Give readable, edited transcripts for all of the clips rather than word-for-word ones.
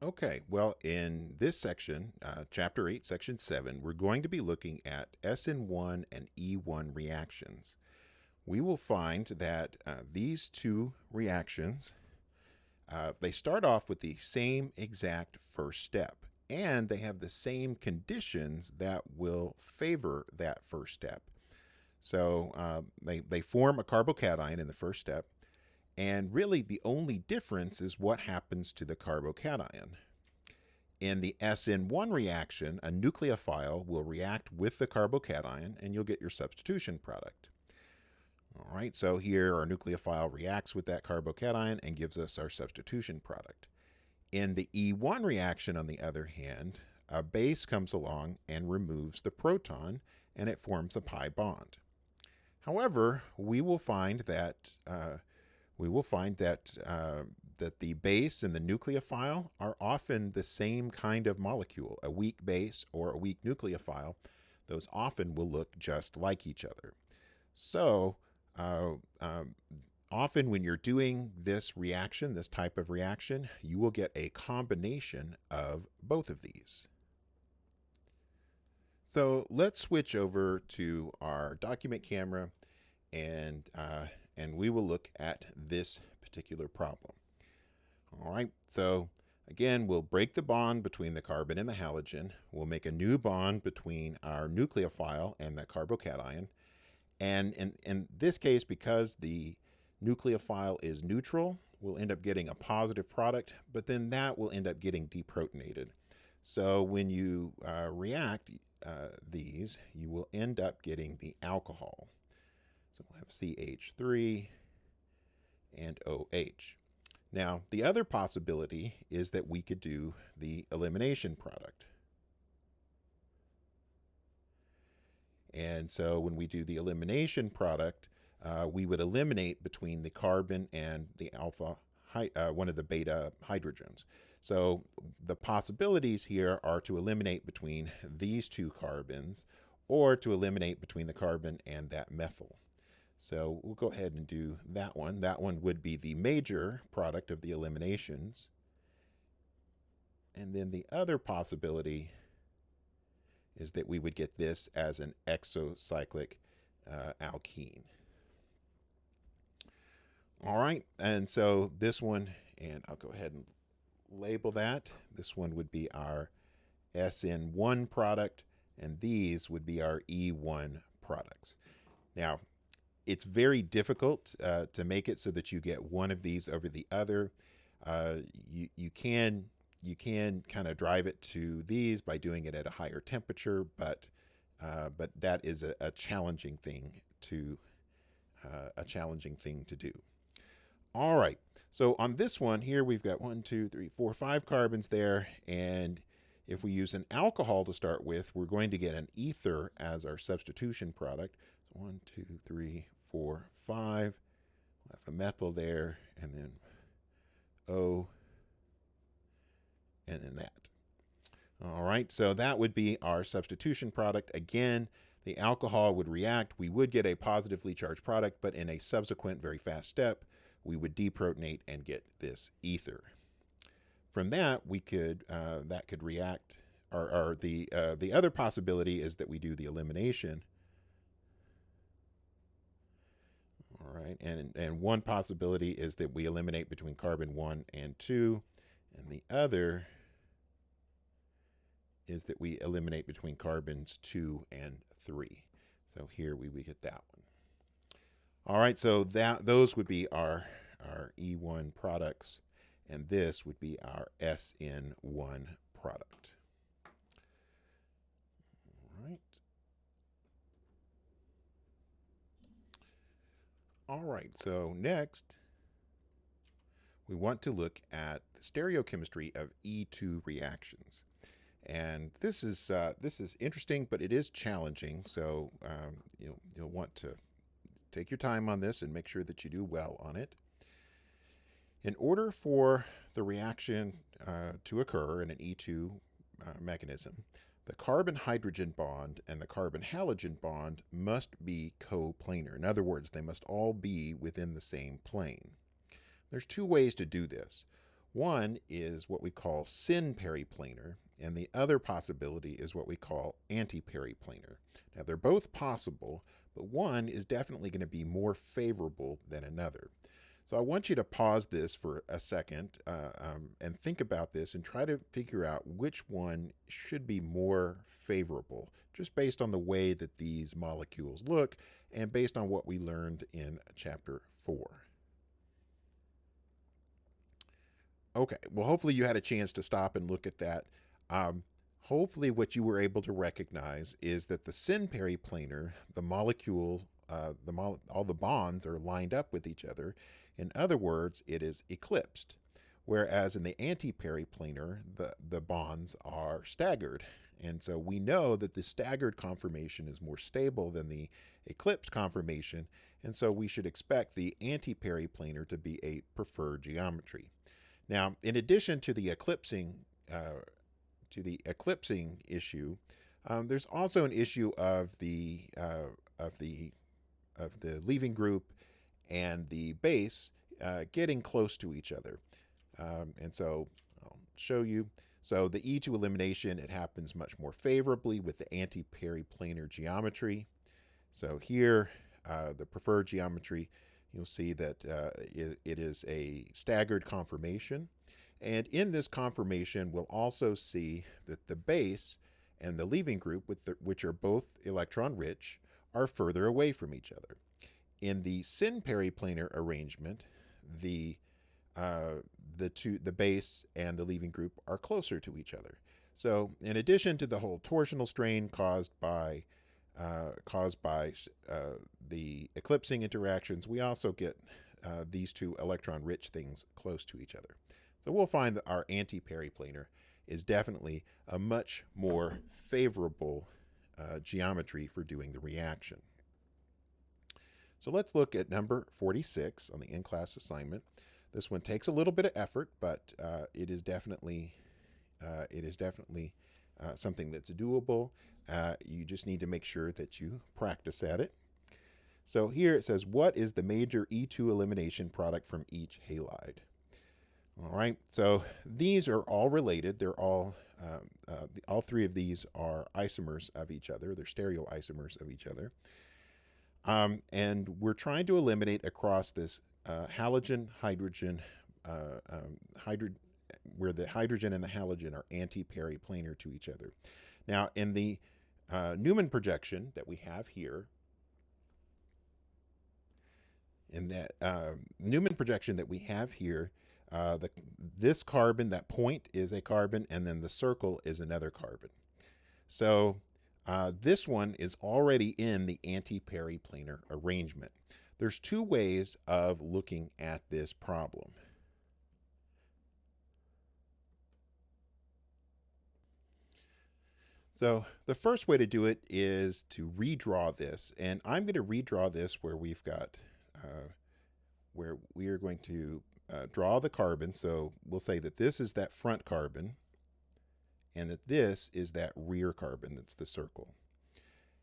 Okay, well, in this section, Chapter 8, Section 7, we're going to be looking at SN1 and E1 reactions. We will find that these two reactions, they start off with the same exact first step, and they have the same conditions that will favor that first step. So they form a carbocation in the first step, and really the only difference is what happens to the carbocation. In the SN1 reaction, a nucleophile will react with the carbocation and you'll get your substitution product. All right, so here our nucleophile reacts with that carbocation and gives us our substitution product. In the E1 reaction, on the other hand, a base comes along and removes the proton and it forms a pi bond. However, we will find that that the base and the nucleophile are often the same kind of molecule. A weak base or a weak nucleophile, those often will look just like each other. So often when you're doing this reaction, this type of reaction, you will get a combination of both of these. So let's switch over to our document camera and we will look at this particular problem. All right, so again, we'll break the bond between the carbon and the halogen. We'll make a new bond between our nucleophile and the carbocation. And in this case, because the nucleophile is neutral, we'll end up getting a positive product, but then that will end up getting deprotonated. So when you react these, you will end up getting the alcohol. So we'll have CH3 and OH. Now, the other possibility is that we could do the elimination product. And so when we do the elimination product, we would eliminate between the carbon and the alpha, one of the beta hydrogens. So the possibilities here are to eliminate between these two carbons or to eliminate between the carbon and that methyl. So we'll go ahead and do that one. That one would be the major product of the eliminations. And then the other possibility is that we would get this as an exocyclic alkene. All right, and so this one, and I'll go ahead and label that. This one would be our SN1 product, and these would be our E1 products. Now, it's very difficult to make it so that you get one of these over the other. You can kind of drive it to these by doing it at a higher temperature, but that is a challenging thing to do. All right. So on this one here, we've got 1, 2, 3, 4, 5 carbons there, and if we use an alcohol to start with, we're going to get an ether as our substitution product. So 1, 2, 3, 4, 5. We'll have a methyl there, and then O, and then that. All right, so that would be our substitution product. Again, the alcohol would react. We would get a positively charged product, but in a subsequent very fast step, we would deprotonate and get this ether. From that, we could that could react, or the other possibility is that we do the elimination. All right, and one possibility is that we eliminate between carbon 1 and 2, and the other is that we eliminate between carbons 2 and 3. So here we get that one. All right, so those would be our E1 products, and this would be our SN1 product. All right. All right, so next we want to look at the stereochemistry of E2 reactions. And this is interesting, but it is challenging. So you'll want to take your time on this and make sure that you do well on it. In order for the reaction to occur in an E2 mechanism, the carbon-hydrogen bond and the carbon-halogen bond must be coplanar. In other words, they must all be within the same plane. There's two ways to do this. One is what we call syn-periplanar, and the other possibility is what we call anti-periplanar. Now, they're both possible, but one is definitely going to be more favorable than another. So I want you to pause this for a second and think about this and try to figure out which one should be more favorable, just based on the way that these molecules look and based on what we learned in chapter 4. Okay, well, hopefully you had a chance to stop and look at that. Hopefully what you were able to recognize is that the syn-periplanar, the molecule, all the bonds are lined up with each other. In other words, it is eclipsed. Whereas in the anti-periplanar, the bonds are staggered. And so we know that the staggered conformation is more stable than the eclipsed conformation. And so we should expect the anti-periplanar to be a preferred geometry. Now, in addition to the eclipsing issue, there's also an issue of the leaving group and the base getting close to each other. And so I'll show you. So the E2 elimination, it happens much more favorably with the anti-periplanar geometry. So here, the preferred geometry, you'll see that it is a staggered conformation. And in this conformation, we'll also see that the base and the leaving group, which are both electron rich, are further away from each other. In the syn-periplanar arrangement, the base and the leaving group are closer to each other. So in addition to the whole torsional strain caused by the eclipsing interactions, we also get these two electron-rich things close to each other. So we'll find that our anti-periplanar is definitely a much more favorable geometry for doing the reaction. So let's look at number 46 on the in-class assignment. This one takes a little bit of effort, but it is definitely something that's doable. You just need to make sure that you practice at it. So here it says, what is the major E2 elimination product from each halide? All right, so these are all related. They're all three of these are isomers of each other. They're stereoisomers of each other. And we're trying to eliminate across this halogen, hydrogen, where the hydrogen and the halogen are anti-periplanar to each other. Now, in the Newman projection that we have here, this carbon, that point is a carbon, and then the circle is another carbon. So this one is already in the anti-periplanar arrangement. There's two ways of looking at this problem. So the first way to do it is to redraw this, and I'm going to redraw this where we've got where we are going to draw the carbon. So we'll say that this is that front carbon and that this is that rear carbon, that's the circle.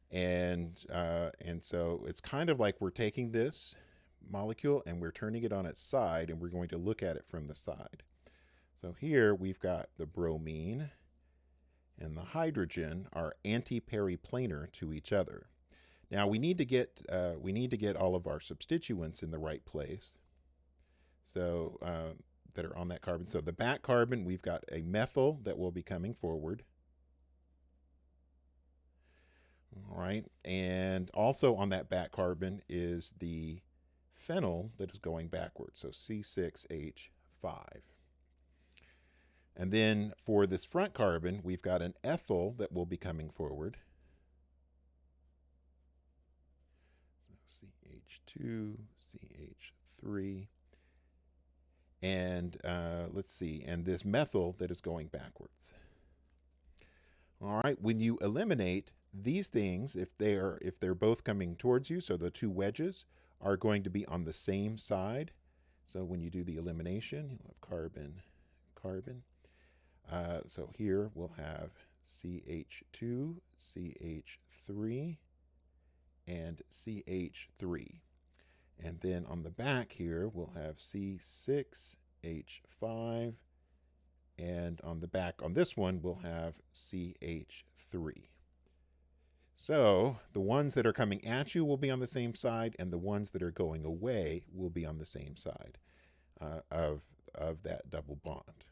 And so it's kind of like we're taking this molecule and we're turning it on its side, and we're going to look at it from the side. So here we've got the bromine and the hydrogen are anti-periplanar to each other. Now we need to get all of our substituents in the right place. So that are on that carbon. So the back carbon, we've got a methyl that will be coming forward. All right, and also on that back carbon is the phenyl that is going backwards, so C6H5. And then for this front carbon, we've got an ethyl that will be coming forward. So CH2, CH3. And let's see, and this methyl that is going backwards. All right, when you eliminate these things, if they're both coming towards you, so the two wedges are going to be on the same side. So when you do the elimination, you'll have carbon, carbon. So here we'll have CH2, CH3, and CH3. And then on the back here, we'll have C6H5. CH5, and on the back on this one we'll have CH3. So the ones that are coming at you will be on the same side, and the ones that are going away will be on the same side of that double bond.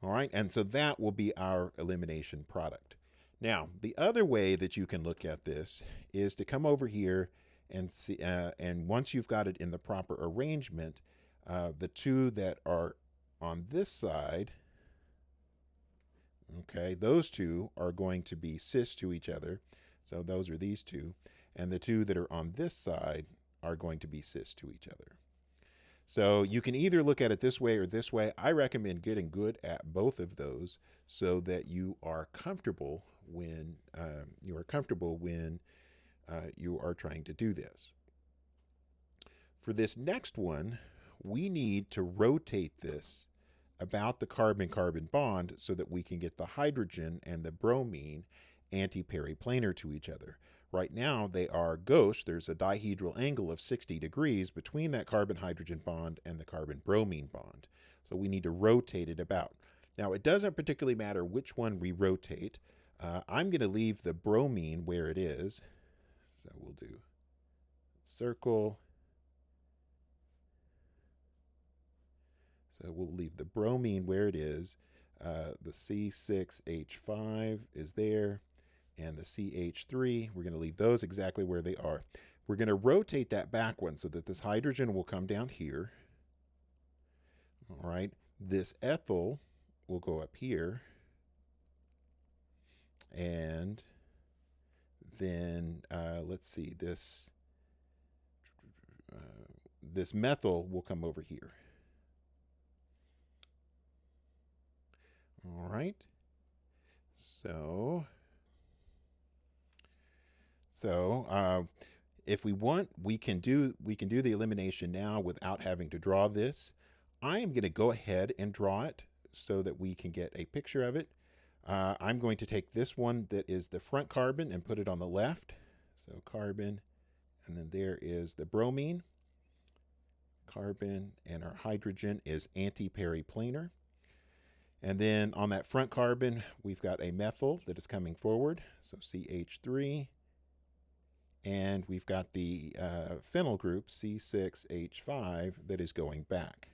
All right, and so that will be our elimination product. Now, the other way that you can look at this is to come over here and see, and once you've got it in the proper arrangement, the two that are on this side, okay, those two are going to be cis to each other. So those are these two. And the two that are on this side are going to be cis to each other. So you can either look at it this way or this way. I recommend getting good at both of those so that you are comfortable when you are trying to do this. For this next one, we need to rotate this about the carbon-carbon bond so that we can get the hydrogen and the bromine anti-periplanar to each other. Right now they are gauche. There's a dihedral angle of 60 degrees between that carbon-hydrogen bond and the carbon-bromine bond. So we need to rotate it about. Now it doesn't particularly matter which one we rotate. I'm going to leave the bromine where it is. So we'll do circle. So we'll leave the bromine where it is. The C6H5 is there, and the CH3, we're going to leave those exactly where they are. We're going to rotate that back one so that this hydrogen will come down here. All right, this ethyl will go up here, and then let's see, this methyl will come over here. All right. So if we want, we can do the elimination now without having to draw this. I am going to go ahead and draw it so that we can get a picture of it. I'm going to take this one that is the front carbon and put it on the left. So carbon, and then there is the bromine. Carbon, and our hydrogen is anti-periplanar. And then on that front carbon, we've got a methyl that is coming forward, so CH3. And we've got the phenyl group, C6H5, that is going back.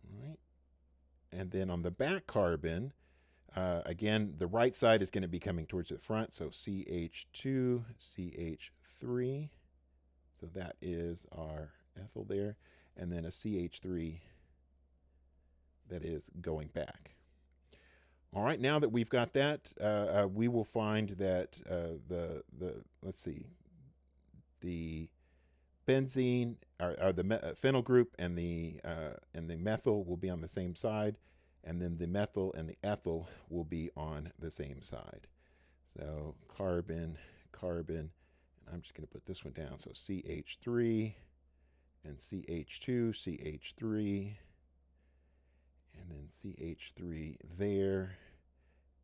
All right. And then on the back carbon, again, the right side is going to be coming towards the front, so CH2, CH3. So that is our ethyl there. And then a CH3 that is going back. All right, now that we've got that, we will find that let's see, the benzene or the phenyl group and the methyl will be on the same side, and then the methyl and the ethyl will be on the same side. So carbon, carbon, and I'm just going to put this one down. So CH3 and CH2, CH3. And then CH3 there,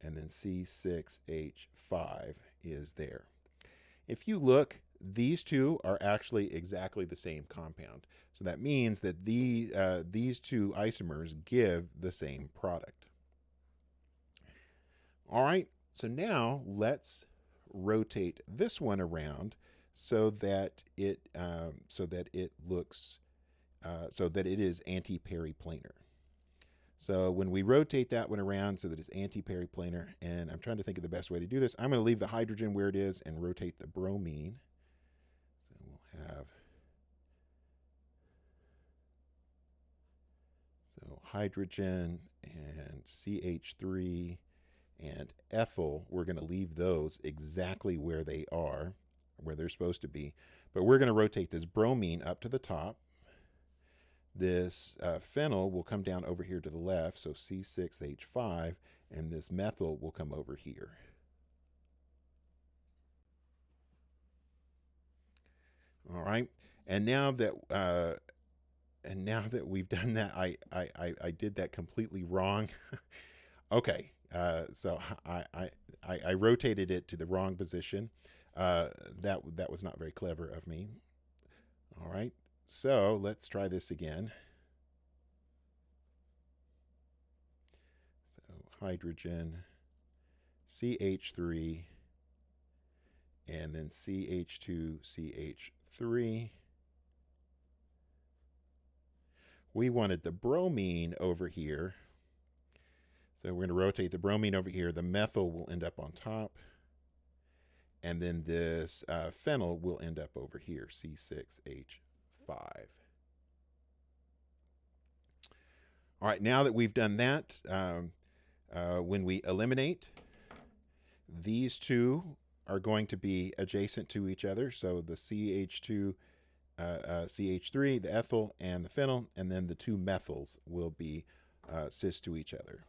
and then C6H5 is there. If you look, these two are actually exactly the same compound. So that means that these two isomers give the same product. All right, so now let's rotate this one around so that it is anti-periplanar. So when we rotate that one around so that it's anti-periplanar, and I'm trying to think of the best way to do this, I'm going to leave the hydrogen where it is and rotate the bromine. So we'll have hydrogen and CH3 and ethyl. We're going to leave those exactly where they are, where they're supposed to be. But we're going to rotate this bromine up to the top. This phenyl will come down over here to the left, so C6H5, and this methyl will come over here. All right, and now that we've done that, I did that completely wrong. Okay, so I rotated it to the wrong position. That was not very clever of me. All right. So let's try this again. hydrogen, CH3, and then CH2, CH3. We wanted the bromine over here. So we're going to rotate the bromine over here. The methyl will end up on top. And then this phenyl will end up over here, C6H5. All right, now that we've done that, when we eliminate, these two are going to be adjacent to each other. So the CH2, CH3, the ethyl, and the phenyl, and then the two methyls will be cis to each other.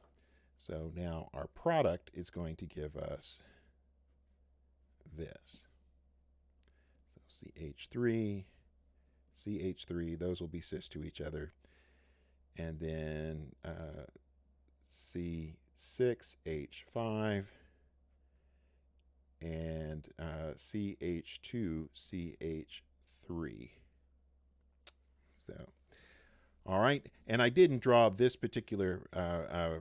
So now our product is going to give us this. So CH3, CH3, those will be cis to each other. And then C6H5 and CH2CH3. So, all right. And I didn't draw this particular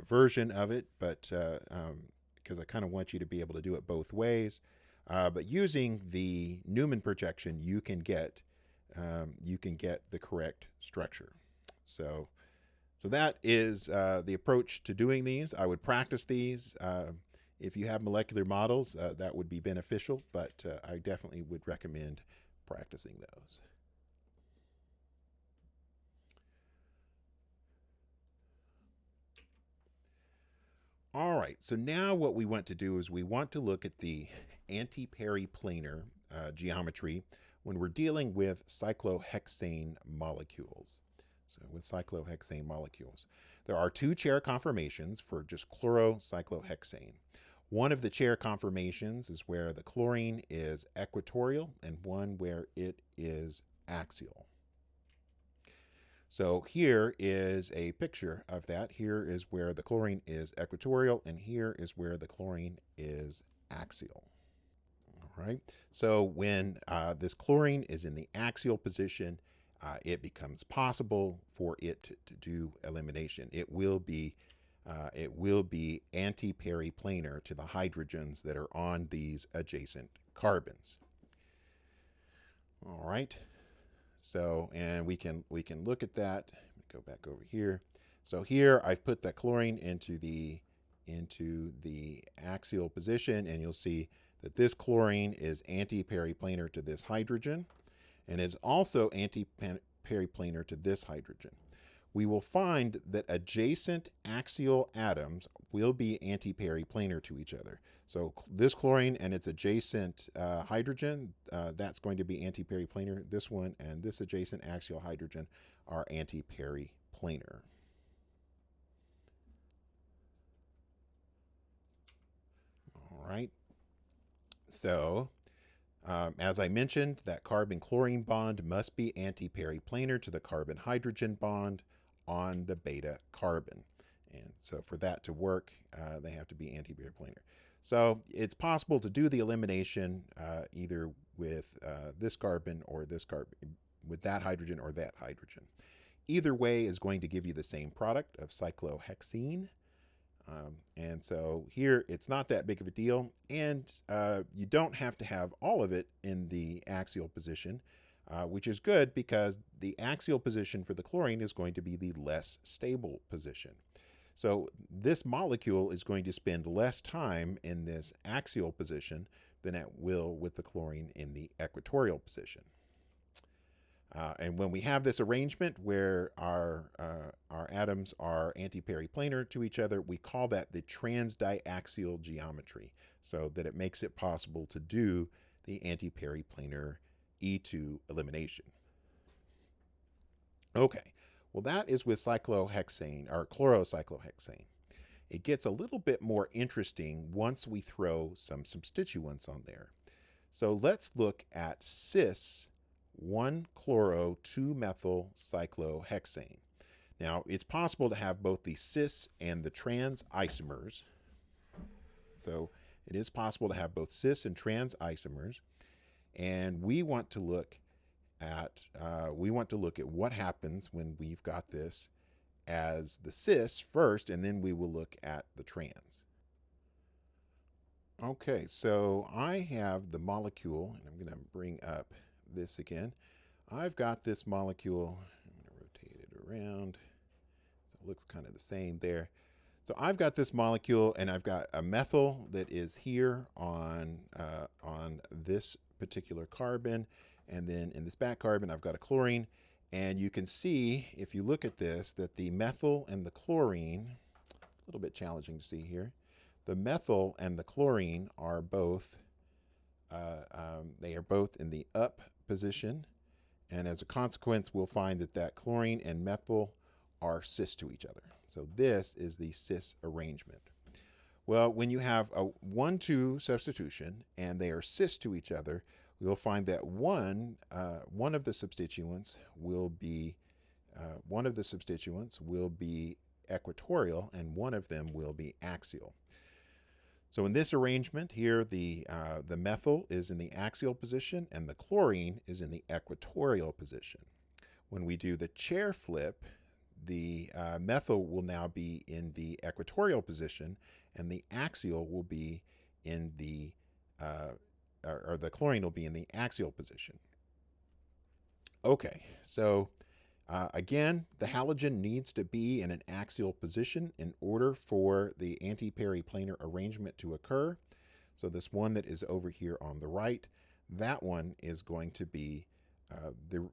version of it, but because I kind of want you to be able to do it both ways. But using the Newman projection, you can get the correct structure. So that is the approach to doing these. I would practice these. If you have molecular models, that would be beneficial, but I definitely would recommend practicing those. All right, so now what we want to do is we want to look at the anti-periplanar geometry when we're dealing with cyclohexane molecules. So with cyclohexane molecules, there are two chair conformations for just chlorocyclohexane. One of the chair conformations is where the chlorine is equatorial and one where it is axial. So here is a picture of that. Here is where the chlorine is equatorial and here is where the chlorine is axial. All right. So when this chlorine is in the axial position, it becomes possible for it to do elimination. It will be anti-periplanar to the hydrogens that are on these adjacent carbons. All right. So, and we can look at that. Let me go back over here. So here I've put that chlorine into the axial position, and you'll see that this chlorine is anti-periplanar to this hydrogen, and it's also anti-periplanar to this hydrogen. We will find that adjacent axial atoms will be anti-periplanar to each other. So this chlorine and its adjacent hydrogen, that's going to be anti-periplanar. This one and this adjacent axial hydrogen are anti-periplanar. All right. So as I mentioned, that carbon-chlorine bond must be anti-periplanar to the carbon-hydrogen bond on the beta carbon. And so for that to work, they have to be anti-periplanar. So it's possible to do the elimination either with this carbon or this carbon, with that hydrogen or that hydrogen. Either way is going to give you the same product of cyclohexene. And so here it's not that big of a deal, and you don't have to have all of it in the axial position, which is good because the axial position for the chlorine is going to be the less stable position. So this molecule is going to spend less time in this axial position than it will with the chlorine in the equatorial position. And when we have this arrangement where our atoms are anti-periplanar to each other, we call that the transdiaxial geometry, so that it makes it possible to do the anti-periplanar E2 elimination. Okay, well that is with cyclohexane, or chlorocyclohexane. It gets a little bit more interesting once we throw some substituents on there. So let's look at cis 1-chloro-2-methyl cyclohexane. Now, it's possible to have both the cis and the trans isomers. So it is possible to have both cis and trans isomers. And we want to look at what happens when we've got this as the cis first, and then we will look at the trans. Okay, so I have the molecule, and I'm going to bring up this again. I've got this molecule. I'm going to rotate it around so it looks kind of the same there. So I've got this molecule, and I've got a methyl that is here on this particular carbon, and then in this back carbon I've got a chlorine. And you can see, if you look at this, that the methyl and the chlorine, a little bit challenging to see here, the methyl and the chlorine are both, they are both in the up position. And as a consequence, we'll find that that chlorine and methyl are cis to each other. So this is the cis arrangement. Well, when you have a 1,2 substitution and they are cis to each other, we'll find that one of the substituents will be equatorial and one of them will be axial. So in this arrangement here, the methyl is in the axial position and the chlorine is in the equatorial position. When we do the chair flip, the methyl will now be in the equatorial position and the axial will be in the or the chlorine will be in the axial position. Okay, so again, the halogen needs to be in an axial position in order for the anti-periplanar arrangement to occur. So this one that is over here on the right, that one is going to be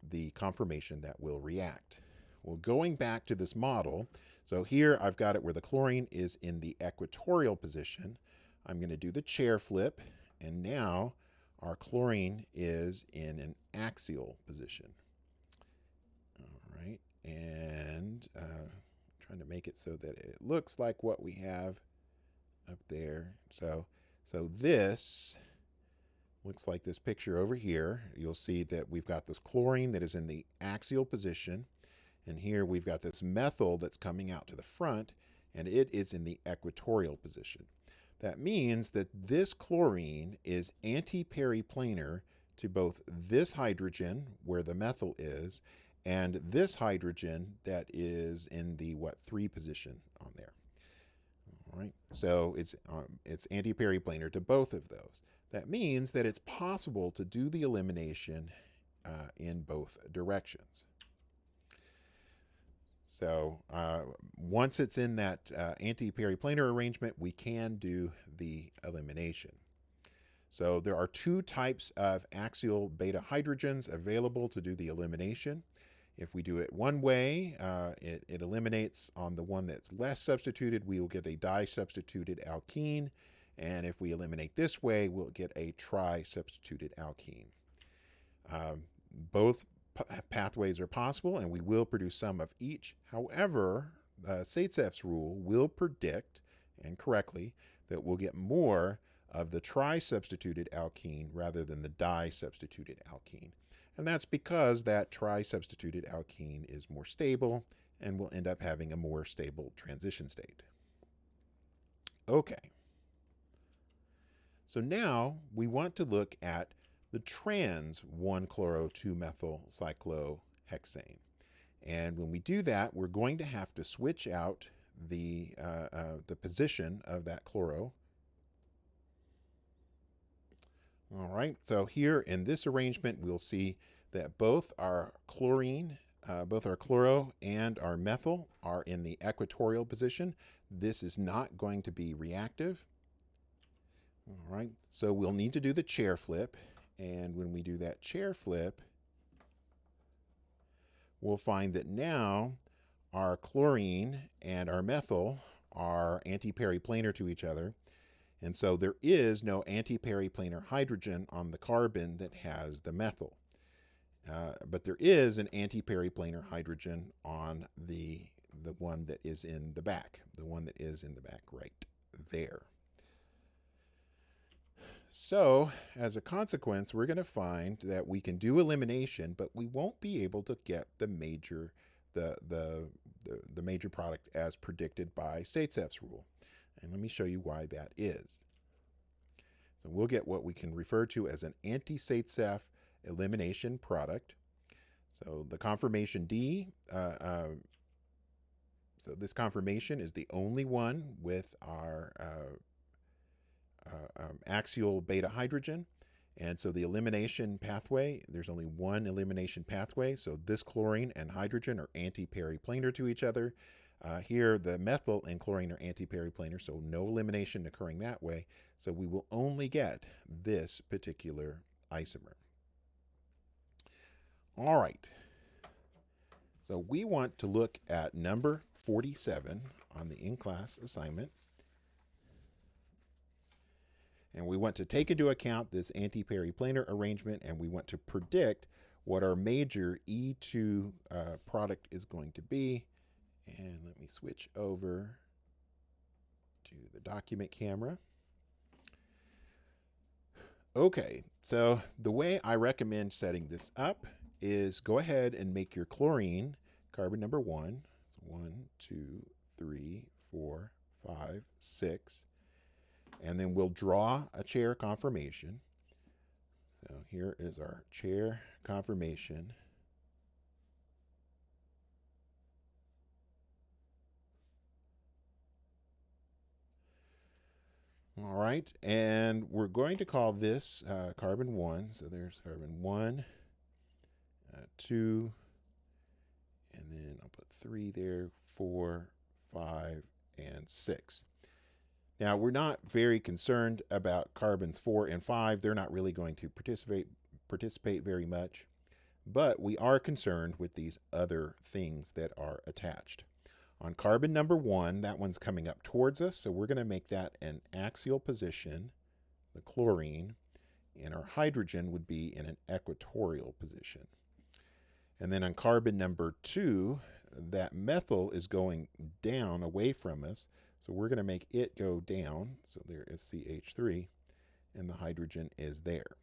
the conformation that will react. Well, going back to this model, so here I've got it where the chlorine is in the equatorial position. I'm going to do the chair flip, and now our chlorine is in an axial position. All right, and trying to make it so that it looks like what we have up there. So this looks like this picture over here. You'll see that we've got this chlorine that is in the axial position, and here we've got this methyl that's coming out to the front, and it is in the equatorial position. That means that this chlorine is anti-periplanar to both this hydrogen, where the methyl is, and this hydrogen that is in the 3 position on there. All right, so it's anti-periplanar to both of those. That means that it's possible to do the elimination in both directions. So once it's in that anti-periplanar arrangement, we can do the elimination. So there are 2 types of axial beta hydrogens available to do the elimination. If we do it one way, it eliminates on the one that's less substituted. We will get a di-substituted alkene. And if we eliminate this way, we'll get a tri-substituted alkene. Both pathways are possible, and we will produce some of each. However, Zaitsev's rule will predict, and correctly, that we'll get more of the tri-substituted alkene rather than the di-substituted alkene. And that's because that tri-substituted alkene is more stable and will end up having a more stable transition state. Okay. So now we want to look at the trans 1-chloro-2-methyl cyclohexane. And when we do that, we're going to have to switch out the position of that chloro. All right, so here in this arrangement, we'll see that both our chlorine, both our chloro and our methyl are in the equatorial position. This is not going to be reactive. All right, so we'll need to do the chair flip. And when we do that chair flip, we'll find that now our chlorine and our methyl are anti-periplanar to each other. And so there is no anti-periplanar hydrogen on the carbon that has the methyl. But there is an anti-periplanar hydrogen on the one that is in the back, right there. So as a consequence, we're going to find that we can do elimination, but we won't be able to get the major product as predicted by Zaitsev's rule. And let me show you why that is. So we'll get what we can refer to as an anti-Zaitsev elimination product. So the conformation D So this conformation is the only one with our axial beta hydrogen. And so the elimination pathway, there's only one elimination pathway. So this chlorine and hydrogen are anti-periplanar to each other. Here, the methyl and chlorine are anti-periplanar, so no elimination occurring that way. So we will only get this particular isomer. All right. So we want to look at number 47 on the in-class assignment. And we want to take into account this anti-periplanar arrangement, and we want to predict what our major E2 product is going to be. And let me switch over to the document camera. Okay, so the way I recommend setting this up is go ahead and make your chlorine carbon number 1. So 1, 2, 3, 4, 5, 6. And then we'll draw a chair conformation. So here is our chair conformation. All right, and we're going to call this carbon 1. So there's carbon 1, 2, and then I'll put 3 there, 4, 5, and 6. Now, we're not very concerned about carbons 4 and 5. They're not really going to participate very much, but we are concerned with these other things that are attached. On carbon number 1, that one's coming up towards us, so we're going to make that an axial position, the chlorine, and our hydrogen would be in an equatorial position. And then on carbon number 2, that methyl is going down away from us, so we're going to make it go down. So there is CH3, and the hydrogen is there.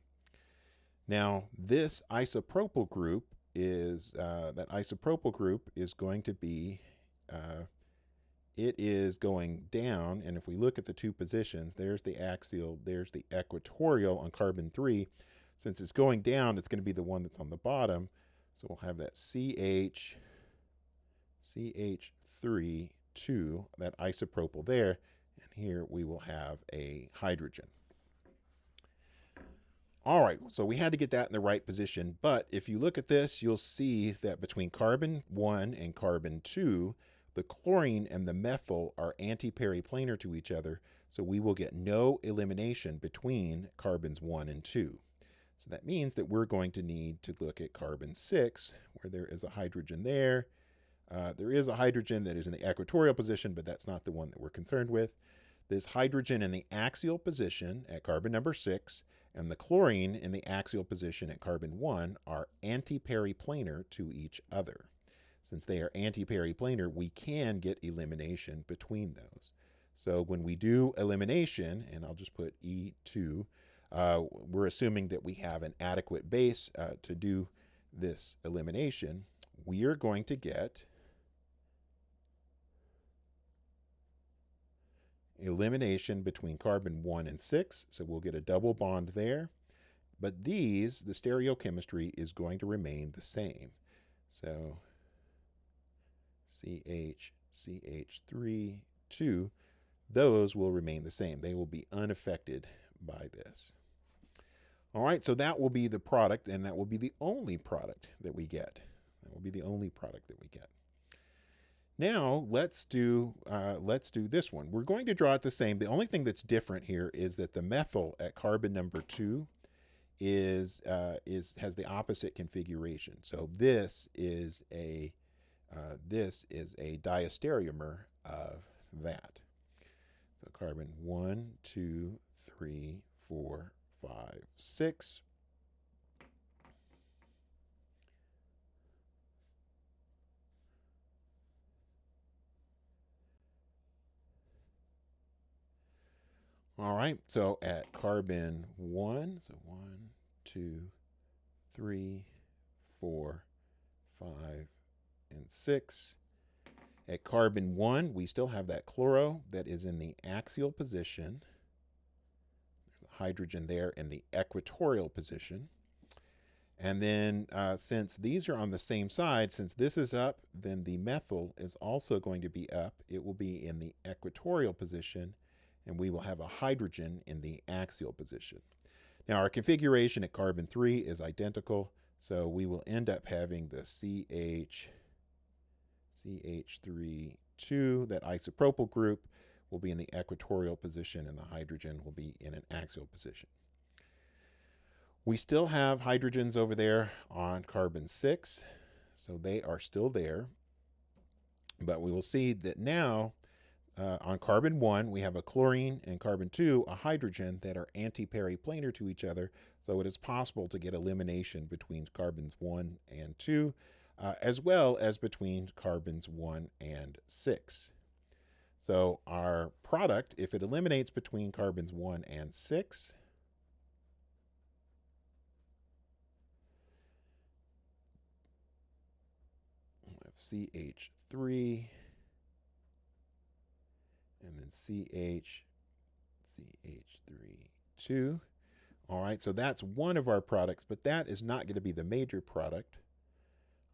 Now, this isopropyl group is, going to be, it is going down, and if we look at the two positions, there's the axial, there's the equatorial on carbon 3. Since it's going down, it's going to be the one that's on the bottom. So we'll have that CH3, 2, that isopropyl there, and here we will have a hydrogen. All right, so we had to get that in the right position, but if you look at this, you'll see that between carbon 1 and carbon 2, the chlorine and the methyl are anti-periplanar to each other, so we will get no elimination between carbons 1 and 2. So that means that we're going to need to look at carbon 6, where there is a hydrogen there. There is a hydrogen that is in the equatorial position, but that's not the one that we're concerned with. This hydrogen in the axial position at carbon number 6 and the chlorine in the axial position at carbon 1 are anti-periplanar to each other. Since they are anti-periplanar, we can get elimination between those. So when we do elimination, and I'll just put E2, we're assuming that we have an adequate base to do this elimination. We are going to get elimination between carbon 1 and 6, so we'll get a double bond there. But these, the stereochemistry is going to remain the same. So CH, CH3, 2, those will remain the same. They will be unaffected by this. All right, so that will be the product, and that will be the only product that we get. That will be the only product that we get. Now let's do this one. We're going to draw it the same. The only thing that's different here is that the methyl at carbon number 2 has the opposite configuration. So this is a diastereomer of that. So carbon 1, 2, 3, 4, 5, 6. All right, so at carbon 1, so 1, 2, 3, 4, 5, and 6. At carbon 1, we still have that chloro that is in the axial position. There's a hydrogen there in the equatorial position. And then since these are on the same side, since this is up, then the methyl is also going to be up. It will be in the equatorial position, and we will have a hydrogen in the axial position. Now our configuration at carbon 3 is identical, so we will end up having the CH3, that isopropyl group will be in the equatorial position, and the hydrogen will be in an axial position. We still have hydrogens over there on carbon 6, so they are still there. But we will see that now on carbon 1, we have a chlorine, and carbon 2, a hydrogen that are anti-periplanar to each other. So it is possible to get elimination between carbons 1 and 2, as well as between carbons 1 and 6. So our product, if it eliminates between carbons 1 and 6, CH3, and then CH3, 2. All right, so that's one of our products, but that is not going to be the major product.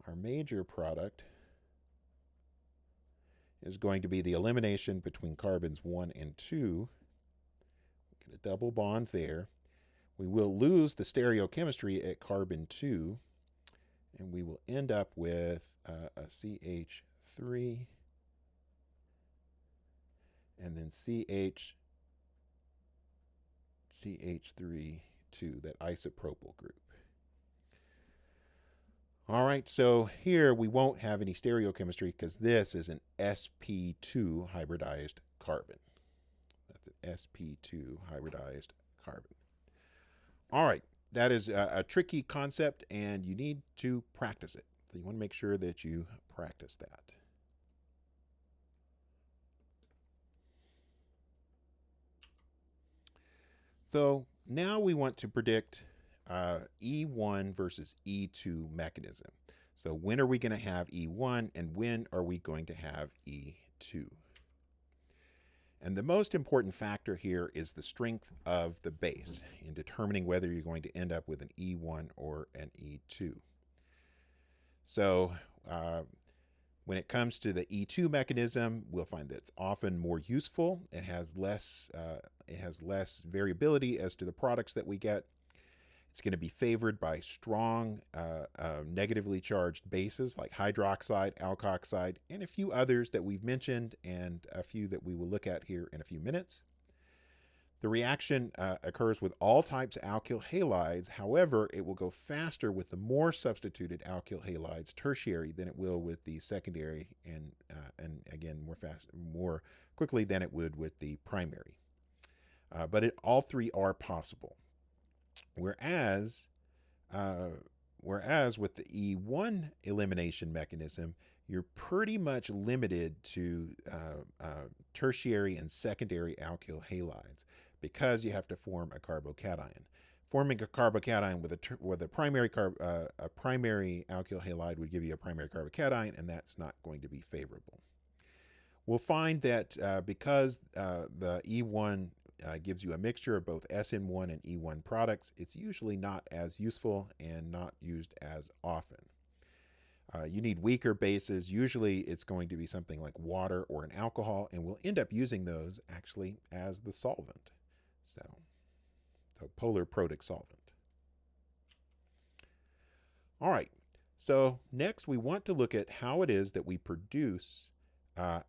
Our major product is going to be the elimination between carbons 1 and 2. Get a double bond there. We will lose the stereochemistry at carbon 2, and we will end up with a CH3, and then CH3, 2, that isopropyl group. All right, so here we won't have any stereochemistry because this is an sp2 hybridized carbon. That's an sp2 hybridized carbon. All right, that is a tricky concept, and you need to practice it. So you want to make sure that you practice that. So now we want to predict E1 versus E2 mechanism. So when are we going to have E1, and when are we going to have E2? And the most important factor here is the strength of the base in determining whether you're going to end up with an E1 or an E2. So when it comes to the E2 mechanism, we'll find that it's often more useful. It has less variability as to the products that we get. It's going to be favored by strong negatively charged bases like hydroxide, alkoxide, and a few others that we've mentioned, and a few that we will look at here in a few minutes. The reaction occurs with all types of alkyl halides. However, it will go faster with the more substituted alkyl halides tertiary than it will with the secondary, and again more quickly than it would with the primary. But all three are possible. Whereas with the E1 elimination mechanism, you're pretty much limited to tertiary and secondary alkyl halides, because you have to form a carbocation. Forming a carbocation with a primary alkyl halide would give you a primary carbocation, and that's not going to be favorable. We'll find that because the E1 gives you a mixture of both SN1 and E1 products, it's usually not as useful and not used as often. You need weaker bases. Usually it's going to be something like water or an alcohol, and we'll end up using those actually as the solvent. So polar protic solvent. All right, so next we want to look at how it is that we produce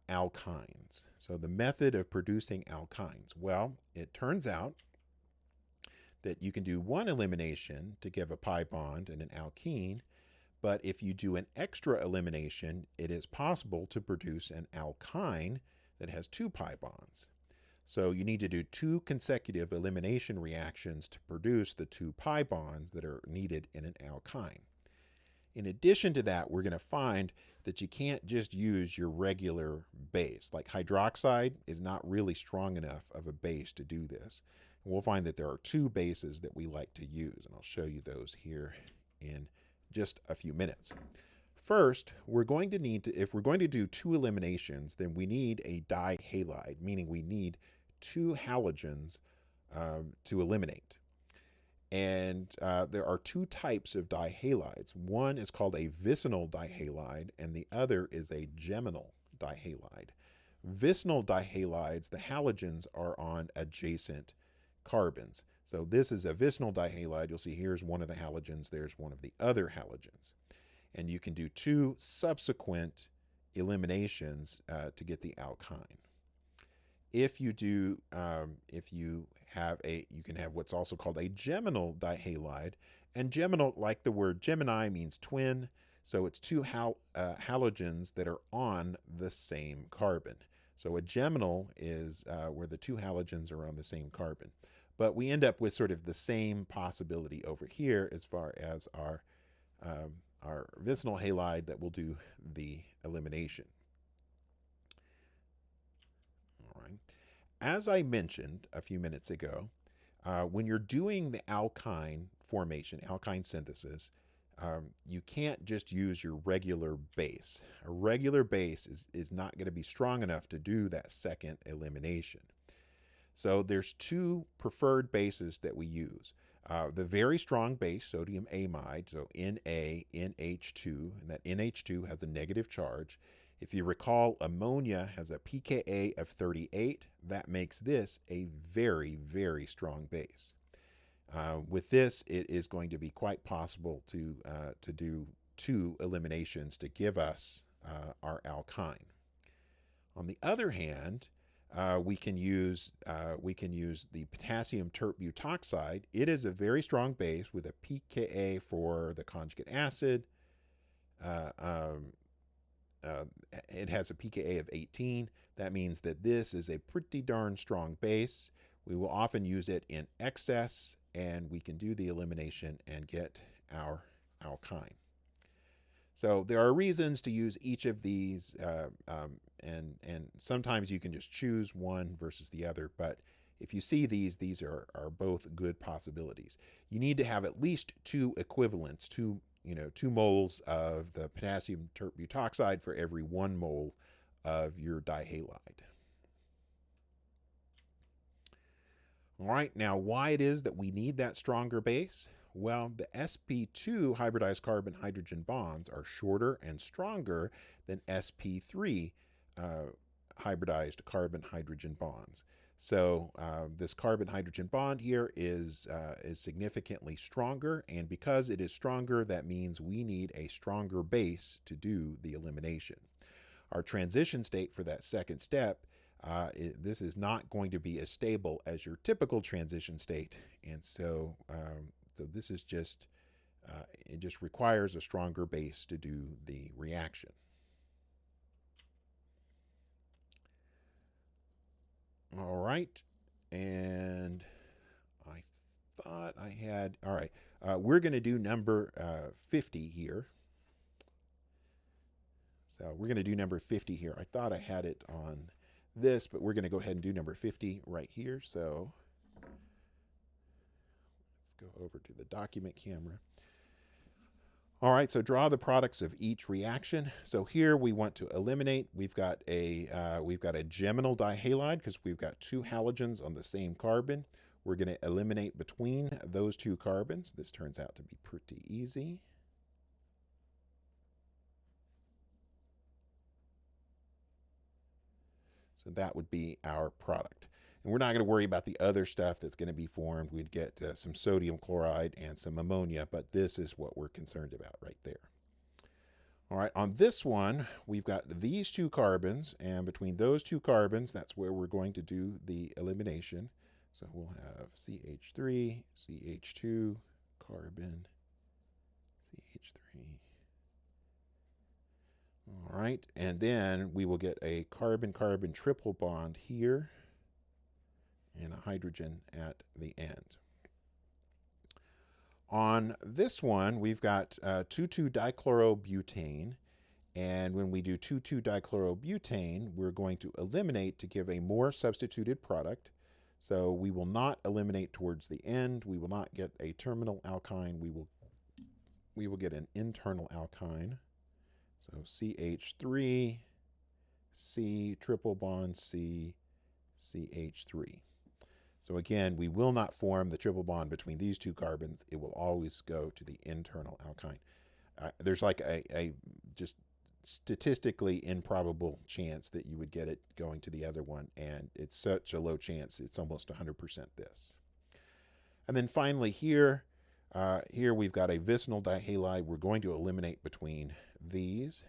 alkynes. So the method of producing alkynes. Well, it turns out that you can do one elimination to give a pi bond and an alkene, but if you do an extra elimination, it is possible to produce an alkyne that has 2 pi bonds. So you need to do 2 consecutive elimination reactions to produce the 2 pi bonds that are needed in an alkyne. In addition to that, we're going to find that you can't just use your regular base. Like hydroxide is not really strong enough of a base to do this. And we'll find that there are 2 bases that we like to use, and I'll show you those here in just a few minutes. First, we're going to need to, if we're going to do 2 eliminations, then we need a dihalide, meaning we need 2 halogens to eliminate. And there are two types of dihalides. One is called a vicinal dihalide, and the other is a geminal dihalide. Vicinal dihalides, the halogens are on adjacent carbons. So this is a vicinal dihalide. You'll see here's one of the halogens, there's one of the other halogens. And you can do two subsequent eliminations to get the alkyne. If you do, you can have what's also called a geminal dihalide, and geminal, like the word Gemini, means twin. So it's two halogens that are on the same carbon. So a geminal is where the two halogens are on the same carbon. But we end up with sort of the same possibility over here as far as our vicinal halide that will do the elimination. All right. As I mentioned a few minutes ago, when you're doing the alkyne formation, alkyne synthesis, you can't just use your regular base. A regular base is not going to be strong enough to do that second elimination. So there's two preferred bases that we use. The very strong base, sodium amide, so NaNH2, and that NH2 has a negative charge. If you recall, ammonia has a pKa of 38. That makes this a very, very strong base. With this, it is going to be quite possible to do two eliminations to give us our alkyne. On the other hand, we can use the potassium tert-butoxide. It is a very strong base with a pKa for the conjugate acid. It has a pKa of 18. That means that this is a pretty darn strong base. We will often use it in excess, and we can do the elimination and get our alkyne. So there are reasons to use each of these, and sometimes you can just choose one versus the other, but if you see these are both good possibilities. You need to have at least two equivalents, 2 moles of the potassium tert-butoxide for every 1 mole of your dihalide. All right, now why it is that we need that stronger base? Well, the sp2 hybridized carbon-hydrogen bonds are shorter and stronger than sp3 hybridized carbon-hydrogen bonds. So this carbon-hydrogen bond here is significantly stronger, and because it is stronger, that means we need a stronger base to do the elimination. Our transition state for that second step, this is not going to be as stable as your typical transition state, and so this is just, it just requires a stronger base to do the reaction. All right, and I thought I had, all right, we're going to do number 50 here. So we're going to do number 50 here. I thought I had it on this, but we're going to go ahead and do number 50 right here. So let's go over to the document camera. All right, so draw the products of each reaction. So here we want to eliminate. We've got a geminal dihalide because we've got two halogens on the same carbon. We're going to eliminate between those two carbons. This turns out to be pretty easy. So that would be our product. And we're not going to worry about the other stuff that's going to be formed. We'd get some sodium chloride and some ammonia, but this is what we're concerned about right there. All right, on this one, we've got these two carbons, and between those two carbons, that's where we're going to do the elimination. So we'll have CH3, CH2, carbon, CH3. All right, and then we will get a carbon-carbon triple bond here and a hydrogen at the end. On this one, we've got 2,2-dichlorobutane, and when we do 2,2-dichlorobutane, we're going to eliminate to give a more substituted product. So we will not eliminate towards the end. We will not get a terminal alkyne. We will get an internal alkyne. So CH3, C, triple bond C, CH3. So again, we will not form the triple bond between these two carbons. It will always go to the internal alkyne. There's like a just statistically improbable chance that you would get it going to the other one, and it's such a low chance, it's almost 100% this. And then finally here we've got a vicinal dihalide. We're going to eliminate between these.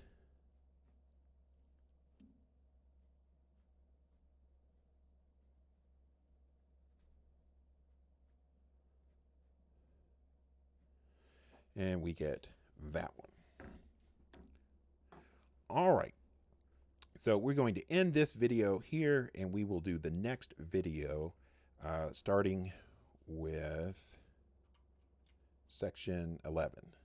And we get that one. All right. So we're going to end this video here, and we will do the next video starting with section 11.